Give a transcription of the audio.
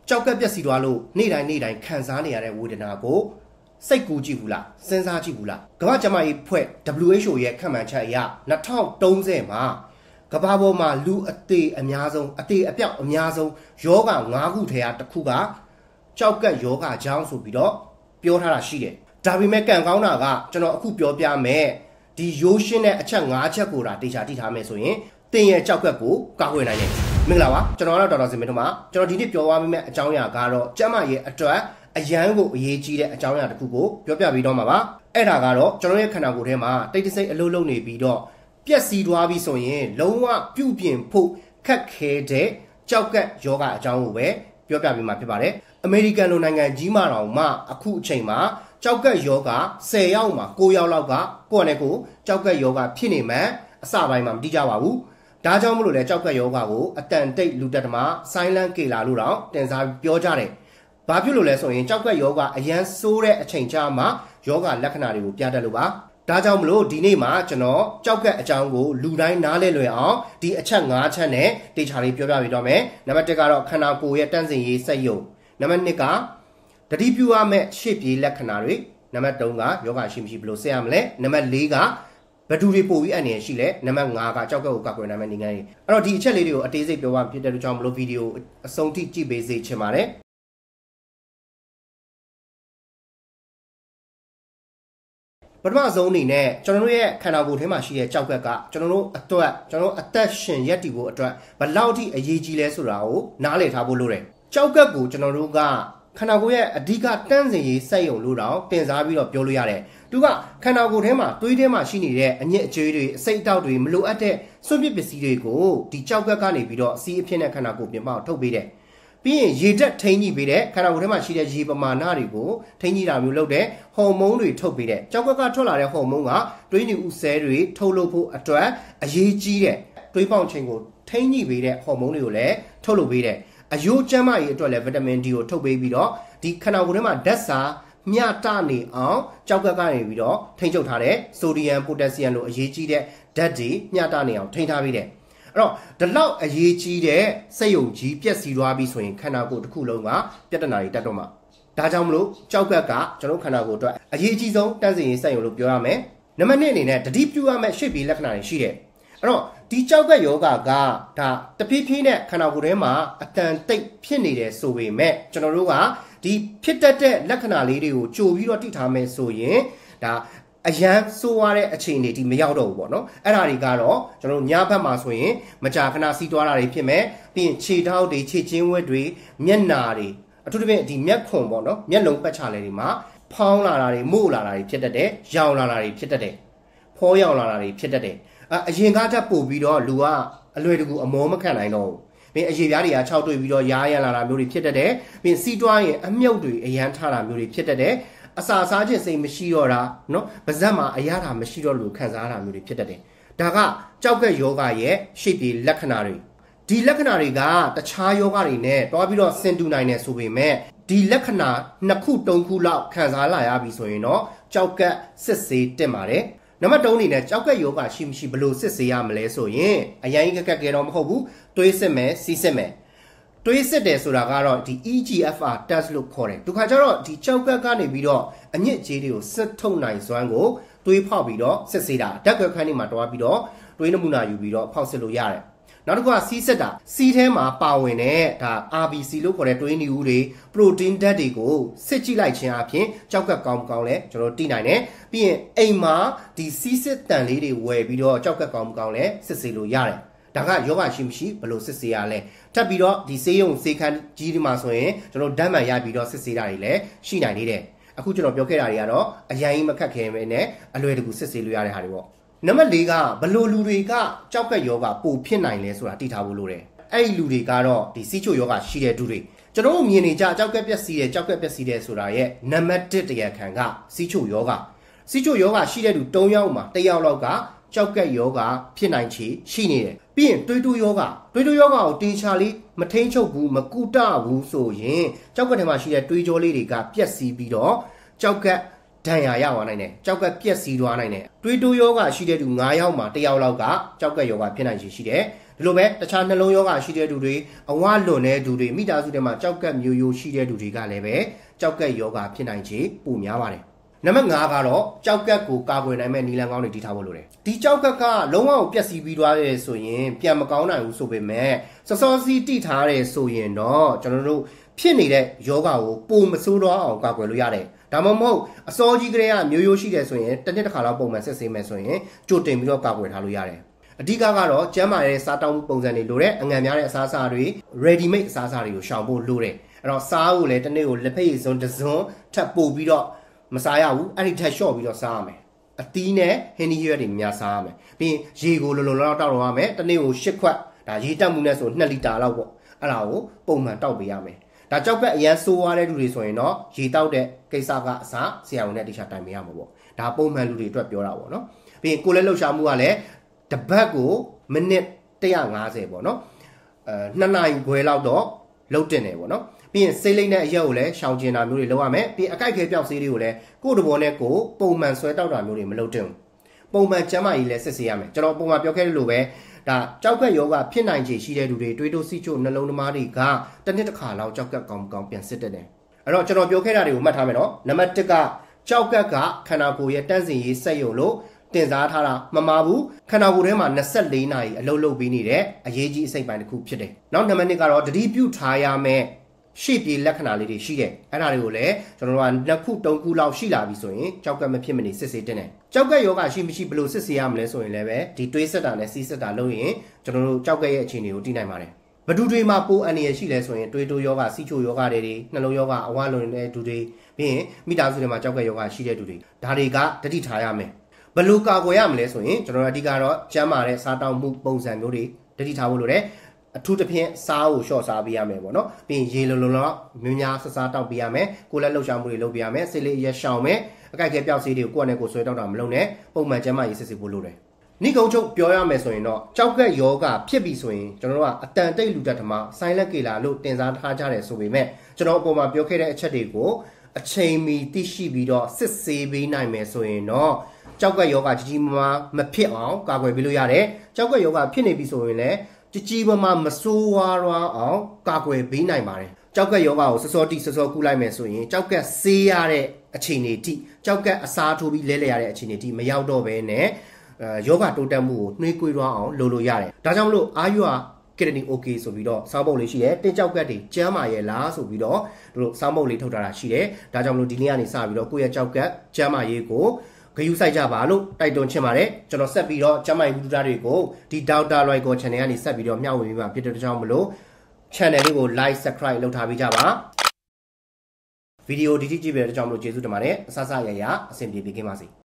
ကြောက်ကက်ပြက်စီသွားလို့နေ့တိုင်းခံစားနေရတဲ့ဝေဒနာကိုစိတ်ကူးကြည့်ဘူးလားစဉ်းစားကြည့်ဘူးလားကမ္ဘာ့ကျန်းမာရေးအဖွဲ့ WHO ရဲ့ခန့်မှန်းချက်အရ2030မှာကမ္ဘာပေါ်မှာလူအသေးအများဆုံးအသေးအပြောက်အများဆုံးယောဂ5ခုထဲကတစ်ခုကကြောက်ကက်ယောဂကြောင်းဆိုပြီးတော့ပြောထားတာရှိတယ်ဒါပေမဲ့ကံကောင်းတာကကျွန်တော်အခုပြောပြမယ်ဒီရိုးရှင်းတဲ့အချက်5ချက်ကိုဒါတေချာတိထားမယ်ဆိုရင်တင်ရဲ့ကြောက်ကက်ကိုကာကွယ်နိုင်တယ်မင်္ဂလာပါကျွန်တော်ကတော့ဒေါက်တာစင်မင်းတို့ပါကျွန်တော်ဒီနေ့ပြောသွားမယ့်အကြောင်းအရာကတော့ကျန်းမာရေးအတွက်အရန်ကိုအရေးကြီးတဲ့အကြောင်းအရာတစ်ခုကိုပြောပြပြီးတော့မှာပါအဲ့ဒါကတော့ကျွန်တော်ရဲ့ခန္ဓာကိုယ်ထဲမှာတိတ်တဆိတ်အလုံးလုံးနေပြီးတော့ပျက်စီးသွားပြီဆိုရင်လုံးဝပြုပြင်ဖို့ခက်ခဲတဲ့ကြောက်ကက်ယောဂအကြောင်းကိုပဲပြောပြပြီးမှာဖြစ်ပါတယ်အမေရိကန်လိုနိုင်ငံကြီးမှာတောင်မှအခုအချိန်မှာကြောက်ကက်ယောဂ10ယောက်မှာ9ယောက်လောက်ကကိုယ့်နဲ့ကိုကြောက်ကက်ယောဂဖြစ်နေမှအစပိုင်းမှာမတိကြပါဘူးဒါကြောင့်မလို့လဲကြောက်ကက်ယောဂကိုအတန်တိတ်လူတက်သမားဆိုင်းလန်းကေလာလို့တော့တင်စားပြောကြတယ်ဘာဖြစ်လို့လဲဆိုရင်ကြောက်ကက်ယောဂအရန်ဆိုးတဲ့အချိန်ကြာမှာယောဂလက္ခဏာတွေကိုပြတတ်လို့ပါဒါကြောင့်မလို့ဒီနေ့မှာကျွန်တော်ကြောက်ကက်အကြောင်းကိုလူတိုင်းနားလည်လွယ်အောင်ဒီအချက်5ချက်နဲ့တေချာလေးပြောပြပြီးတော့မယ်နံပါတ်1ကတော့ခန္ဓာကိုယ်ရဲ့တန့်စင်ရေးစက်ရုံနံပါတ်2ကတတိပြုရမယ့်ရှေ့ပြေးလက္ခဏာတွေနံပါတ်3ကယောဂရှိမရှိဘယ်လိုဆက်ရမလဲနံပါတ်4ကဘယ်သူတွေပို့ပြီးအနေရရှိလဲနံပါတ်5ကကြောက်ကက်ကိုကာကွယ်နိုင်မယ့်နည်းလမ်းတွေအဲ့တော့ဒီအချက်လေးတွေကိုအသေးစိတ်ပြောပြဖြစ်တဲ့အတွက်ကြောင့်မလို့ဗီဒီယိုအဆုံးထိကြည့်ပေးစေချင်ပါတယ်ပထမဆုံးအနေနဲ့ကျွန်တော်တို့ရဲ့ခန္ဓာကိုယ်ထဲမှာရှိတဲ့ကြောက်ကက်ကကျွန်တော်တို့အသက်ရှင်ရပ်တည်ဖို့အတွက်ဘယ်လောက်ထိအရေးကြီးလဲဆိုတာကိုနားလည်ထားဖို့လိုတယ်ကြောက်ကက်ကိုကျွန်တော်တို့ကခန္ဓာကိုယ်ရဲ့အဓိကတန့်စင်ရေးစက်ရုံလို့တော့တင်စားပြီးတော့ပြောလို့ရတယ်သူကခန္ဓာကိုယ်ထဲမှာသွေးထဲမှာရှိနေတဲ့အညစ်အကြေးတွေအစိတ်အတောက်တွေမလိုအပ်တဲ့စွန့်ပစ်ပစ္စည်းတွေကိုဒီကြောက်ကက်ကနေပြီးတော့အစီးအဖြစ်နဲ့ခန္ဓာကိုယ်ပြင်ပထုတ်ပေးတယ်ပြီးရင်ရေဓာတ်ထိန်းညှိပေးတဲ့ခန္ဓာကိုယ်ထဲမှာရှိတဲ့ရေပမာဏတွေကိုထိန်းညှိတာမျိုးလုပ်တဲ့ဟော်မုန်းတွေထုတ်ပေးတဲ့ကြောက်ကက်ကထွက်လာတဲ့ဟော်မုန်းကတွေးညူဦးဆဲတွေထုတ်လုပ်ဖို့အတွက်အရေးကြီးတဲ့တွေးပေါင်ချိန်ကိုထိန်းညှိပေးတဲ့ဟော်မုန်းတွေကိုလည်းထုတ်လုပ်ပေးတဲ့အယိုးကျန်းမာရေးအတွက်လည်းဗီတာမင် D ကိုထုတ်ပေးပြီးတော့ဒီခန္ဓာကိုယ်ထဲမှာဓာတ်စာမျှတနေအောင်ကြောက်ကက်ကနေပြီးတော့ထိန်းချုပ်ထားတဲ့ဆိုဒီယမ်ပိုတက်ဆီယမ်လိုအရေးကြီးတဲ့ဓာတ်တွေမျှတနေအောင်ထိန်းထားပေးတယ်အဲ့တော့ဒီလောက်အရေးကြီးတဲ့စက်ယုံကြီးပြက်စီးသွားပြီဆိုရင်ခန္ဓာကိုယ်တစ်ခုလုံးကပြဿနာတွေတက်တော့မှာဒါကြောင့်မလို့ကြောက်ကက်ကကျွန်တော်ခန္ဓာကိုယ်အတွက်အရေးကြီးဆုံးတန့်စင်ရေးစက်ယုံလို့ပြောရမယ်နံပါတ်2အနေနဲ့တတိပြုရမယ့်ရှေ့ပြေးလက္ခဏာတွေရှိတယ်အဲ့တော့ဒီကြောက်ကက်ယောဂကဒါတဖြည်းဖြည်းနဲ့ခန္ဓာကိုယ်ထဲမှာအတန်တိတ်ဖြစ်နေတယ်ဆိုပေမဲ့ကျွန်တော်တို့ကဒီဖြစ်တတ်တဲ့လက္ခဏာလေးတွေကိုကြိုပြီးတော့တိထားမယ်ဆိုရင်ဒါအရန်ဆိုးရတဲ့အခြေအနေဒီမရောက်တော့ဘူးပေါ့နော်အဲ့ဒါတွေကတော့ကျွန်တော်ညဘက်မှာဆိုရင်မကြာခဏစီးသွားတာတွေဖြစ်မယ်ပြီးရင်ခြေထောက်တွေခြေချင်းဝက်တွေမျက်နာတွေအထူးသဖြင့်ဒီမျက်ခွန်ပေါ့နော်မျက်လုံးပတ်ချလဲတွေမှာဖောင်းလာတာတွေမို့လာတာတွေဖြစ်တတ်တယ်ရောင်လာတာတွေဖြစ်တတ်တယ်ဖောရောင်လာတာတွေဖြစ်တတ်တယ်အရင်ကတည်းကပို့ပြီးတော့လူကအလွယ်တကူအမောမခံနိုင်တော့ဘူးပြီးအရေပြားတွေက6တွေ့ပြီးတော့ရားရန်လာတာမျိုးတွေဖြစ်တတ်တယ်ပြီးစီးတွားရင်အမြုပ်တွေအရန်ထတာမျိုးတွေဖြစ်တတ်တယ်အစာစားခြင်းစိတ်မရှိတော့တာနော်ပါးစပ်မှာအရသာမရှိတော့လို့ခံစားရတာမျိုးတွေဖြစ်တတ်တယ်ဒါကကြောက်ကက်ယောဂရဲ့ရှေ့ပြေလက္ခဏာတွေဒီလက္ခဏာတွေကတခြားယောဂတွေနဲ့တွားပြီးတော့ဆင်တူနိုင်တယ်ဆိုပေမဲ့ဒီလက္ခဏာ2ခု3ခုလောက်ခံစားလာရပြီဆိုရင်တော့ကြောက်ကက်စစ်ဆေးတက်ပါတယ်နံပါတ်3အနေနဲ့ကြောက်ကက်ယောဂရှိမရှိဘယ်လိုစစ်ဆေးရမလဲဆိုရင်အရင်ကကဲတော့မဟုတ်ဘူးတွေးစစ်မယ်စီးစစ်မယ်တွေးစစ်တယ်ဆိုတာကတော့ဒီ EGFR test လို့ခေါ်တယ်ဒီခါကျတော့ဒီကြောက်ကက်ကနေပြီးတော့အညစ်အကြေးတွေကိုစစ်ထုတ်နိုင်စွမ်းကိုတွေးဖောက်ပြီးတော့စစ်ဆေးတာဓာတ်ခွဲခန်းတွေမှာတွားပြီးတော့တွေးနမူနာယူပြီးတော့ဖောက်စစ်လို့ရတယ်နောက်တစ်ခုကစီးစစ်တာစီးထဲမှာပါဝင်တဲ့ဒါ RBC လို့ခေါ်တဲ့တွေးနီဦးတွေ protein ဓာတ်တွေကိုစစ်ကြည့်လိုက်ခြင်းအပြင်ကြောက်ကက်ကောင်းကောင်းလဲကျွန်တော်သိနိုင်တယ်ပြီးရင်အိမ်မှာဒီစီးစစ်တန်လေးတွေဝယ်ပြီးတော့ကြောက်ကက်ကောင်းကောင်းလဲစစ်ဆေးလို့ရတယ်ဒါကယောဂရှိမရှိဘယ်လိုစစ်ဆေးရလဲထပ်ပြီးတော့ဒီဆေးရုံဆေးခန်းကြီးဒီမှာဆိုရင်ကျွန်တော်ဓာတ်မှန်ရပြီးတော့စစ်ဆေးတာတွေလည်းရှိနိုင်သေးတယ်အခုကျွန်တော်ပြောခဲ့တာတွေကတော့အရင်ကြီးမခက်ခဲပဲနဲ့အလွယ်တကူစစ်ဆေးလို့ရတဲ့ဟာတွေပေါ့နံပါတ်4ကဘလို့လူတွေကကြောက်ကက်ယောဂပိုဖြစ်နိုင်လဲဆိုတာသိထားဖို့လိုတယ်အဲ့ဒီလူတွေကတော့ဒီစီးချိုယောဂရှိတဲ့သူတွေကျွန်တော်တို့မြင်နေကြကြောက်ကက်ပြက်စီးတယ်ဆိုတာရဲ့နံပါတ်1တရားခံကစီးချိုယောဂရှိတဲ့သူ3ယောက်မှာ1ယောက်လောက်ကကြောက်ကက်ယောဂဖြစ်နိုင်ချေရှိနေတယ်ပြီးရင်တွေးတိုးယောဂကိုတေချာလေးမထိန်ချုပ်ဘူးမကုတဘူးဆိုရင်ကြောက်ကက်ထဲမှာရှိတဲ့တွေးကြောလေးတွေကပြက်စီးပြီးတော့ကြောက်ကက်ဒဏ်ရာရသွားနိုင်တယ်ကြောက်ကက်ပြက်စီးသွားနိုင်တယ်တွေးတိုးယောဂရှိတဲ့သူ9ယောက်မှာ1ယောက်လောက်ကကြောက်ကက်ယောဂဖြစ်နိုင်ချေရှိတယ် ဒီလိုပဲတခြားနှလုံးယောဂရှိတဲ့သူတွေအဝလွန်တဲ့သူတွေမိသားစုထဲမှာကြောက်ကက်မျိုးရိုးရှိတဲ့သူတွေကလည်းပဲကြောက်ကက်ယောဂဖြစ်နိုင်ခြေပိုများပါတယ်နံပါတ်5ကတော့ကြောက်ကက်ကိုကာကွယ်နိုင်မဲ့နည်းလမ်းကောင်းတွေတည်ထားဖို့လိုတယ်ဒီကြောက်ကက်ကလုံးဝပျက်စီးပြီးသွားတယ်ဆိုရင်ပြန်မကောင်းနိုင်ဘူးဆိုပေမဲ့စောစီးတိထားတယ်ဆိုရင်တော့ကျွန်တော်တို့ဖြစ်နေတဲ့ယောဂကိုပုံမဆိုးတော့အောင်ကာကွယ်လို့ရတယ်ဒါမှမဟုတ်အစောကြီးကလေးကမျိုးရိုးရှိတယ်ဆိုရင်တစ်နှစ်တစ်ခါလောက်ပုံမှန်ဆက်ဆေးမယ်ဆိုရင်ကြိုတင်ပြီးတော့ကာကွယ်ထားလို့ရတယ်အဓိကကတော့ကျန်းမာတဲ့စားတောက်မှုပုံစံတွေလိုတဲ့အငံများတဲ့အစားအစာတွေ ready made အစားအစာတွေကိုရှောင်ဖို့လိုတယ်အဲ့တော့စားဖို့လည်းတစ်နေ့ကိုလက်ဖက်ရည်စွန်းတစ်စွန်းထပ်ပို့ပြီးတော့မစားရဘူးအဲ့ဒီထက်လျှော့ပြီးတော့စားရမယ်အသီးနဲ့ဟင်းသီးရွက်တွေများစားရမယ်ပြီးရင်ရေကိုလုံလုံလောက်တောက်တော့ရမယ်တစ်နေ့ကို10ခွက်ဒါရေတက်မှုနဲ့ဆို2လီတာလောက်ပေါ့အဲ့ဒါကိုပုံမှန်တောက်ပေးရမယ်ဒါကြောက်ကက်အရန်ဆိုးသွားတဲ့လူတွေဆိုရင်တော့ရေတောက်တဲ့ကိစ္စကအစားဆရာဝန်နဲ့တခြားတိုင်ပေးရမှာပေါ့ဒါပုံမှန်လူတွေအတွက်ပြောတာပေါ့နော်ပြီးရင်ကိုယ်လက်လှုပ်ရှားမှုကလည်းတပတ်ကိုမိနစ်150ပေါ့နော်2နာရီခွဲလောက်တော့လှုပ်တင်တယ်ပေါ့နော်ပြီးရင်စိတ်လိမ့်တဲ့အရက်ကိုလည်းရှောင်ကျင်တာမျိုးတွေလုပ်ရမယ်ပြီးအကိုက်ခဲပြောက်ဆေးတွေကိုလည်းကိုယ့်တဘောနဲ့ကိုယ်ပုံမှန်ဆွဲတောက်တာမျိုးတွေမလုပ်တင်ဘူးပုံမှန်ကျန်းမာရေးလည်းစစ်ဆေးရမယ်ကျွန်တော်ပုံမှန်ပြောခဲ့လို့ပဲဒါကြောက်ကက်ယောဂဖြစ်နိုင်ခြေရှိတဲ့လူတွေတွေးတိုးစီချိုနှလုံးသမားတွေကတစ်နှစ်တစ်ခါလောက်ကြောက်ကက်ကောင်းကောင်းပြန်စစ်တက်တယ်အဲ့တော့ကျွန်တော်ပြောခဲ့တာတွေကိုမှတ်ထားမယ်နော်နံပါတ်1ကကြောက်ကက်ကခန္ဓာကိုယ်ရဲ့တန့်စင်ရေးစက်ရုံလို့တင်စားထားတာမမှားဘူးခန္ဓာကိုယ်ထဲမှာ24နာရီအလုပ်လုပ်ပြီးနေတဲ့အရေးကြီးအစိတ်ပိုင်းတစ်ခုဖြစ်တယ်နောက်နံပါတ်2ကတော့တတိပြုထားရမယ်ရှေ့ပြေလက္ခဏာလေးတွေရှိတယ်အဲ့ဒါတွေကိုလည်းကျွန်တော်တို့က2ခု3ခုလောက်ရှိလာပြီဆိုရင်ကြောက်ကက်မဖြစ်မနေစစ်ဆေးတင်တယ်ကြောက်ကက်ယောဂရှိမရှိဘယ်လိုစစ်ဆေးရမလဲဆိုရင်လည်းပဲဒီတွေးဆက်တာနဲ့စီးဆက်တာလုပ်ရင်ကျွန်တော်တို့ကြောက်ကက်ရဲ့အခြေအနေကိုသိနိုင်ပါတယ်ဘဒုတွေမှာပိုအန်ရရှိလဲဆိုရင်တွေးတိုးယောဂစီချိုယောဂတွေနှလုံးယောဂအဝလွန်တဲ့သူတွေပြီးရင်မိသားစုတွေမှာကြောက်ကက်ယောဂရှိတဲ့သူတွေဒါတွေကတတိထားရမယ်ဘယ်လိုကာကွယ်ရမလဲဆိုရင်ကျွန်တော်တို့အဓိကတော့ကျန်းမာတဲ့စားတောက်မှုပုံစံမျိုးတွေတတိထားဖို့လိုတယ်အထူးသဖြင့်စားကိုလျှော့စားပေးရမယ်ပေါ့နော်ပြီးရင်ရေလုံလုံလောက်များဆစားတောက်ပေးရမယ်ကိုယ်လက်လှုပ်ရှားမှုတွေလုပ်ပေးရမယ်စိတ်လေးရက်ရှောင်မယ်အကိုက်ခဲပြောက်ဆေးတွေကိုကိုယ့်အနေကိုဆွဲတောက်တာမလုပ်နဲ့ပုံမှန်ကျန်းမာရေးစစ်ဆေးဖို့လိုတယ်နိကုံချုပ်ပြောရမယ်ဆိုရင်တော့ကြောက်ကက်ယောဂဖြစ်ပြီဆိုရင်ကျွန်တော်တို့ကအတန်တိတ်လူတက်ဓမ္မဆိုင်းလက်ကေလာလို့တင်စားထားကြတယ်ဆိုပေမဲ့ကျွန်တော်အပေါ်မှာပြောခဲ့တဲ့အချက်တွေကိုအချိန်မီသိရှိပြီးတော့စစ်ဆေးပေးနိုင်မယ်ဆိုရင်တော့ကြောက်ကက်ယောဂကြီးကြီးမားမဖြစ်အောင်ကာကွယ်ပေးလို့ရတယ်ကြောက်ကက်ယောဂဖြစ်နေပြီဆိုရင်လည်းကြီးမားမဆိုးဝါးအောင်ကာကွယ်ပေးနိုင်ပါတယ်ကြောက်ကက်ယောဂကိုစောစောကူးလိုက်မယ်ဆိုရင်ကြောက်ကက်ဆေးရတဲ့အခြေအနေတိကြောက်ကက်အစားထိုးပြီးလဲရတဲ့အခြေအနေတိမရောက်တော့ဘဲနဲ့ယောဂတိုးတက်မှုကိုနှွေးကွေးသွားအောင်လုပ်လို့ရတယ်ဒါကြောင့်မလို့အာယူကီဒနီโอเคဆိုပြီးတော့စောင်းပုတ်လေးရှိတယ်တင်းကြောက်ကက်တွေကျန်းမာရဲ့လားဆိုပြီးတော့တို့စောင်းပုတ်လေးထုတ်ထားတာရှိတယ်ဒါကြောင့်မလို့ဒီနေ့ကနေစပြီးတော့ကိုယ့်ရဲ့ကြောက်ကက်ကျန်းမာရေးကိုဂရုစိုက်ကြပါလို့တိုက်တွန်းချင်ပါတယ်ကျွန်တော်ဆက်ပြီးတော့ကျန်းမာရေးဗုဒ္ဓတွေကိုဒီဒေါက်တာလွိုင်ကော channel ကနေဆက်ပြီးတော့မျှဝေပေးမှာဖြစ်တဲ့ကြောင့်မလို့ channel လေးကို like subscribe လုပ်ထားပေးကြပါဗီဒီယိုဒီတိကြည့်ပေးတဲ့ကြောင့်မလို့ကျေးဇူးတင်ပါတယ်အဆအဆရရအဆင်ပြေပေးခင်ပါစေ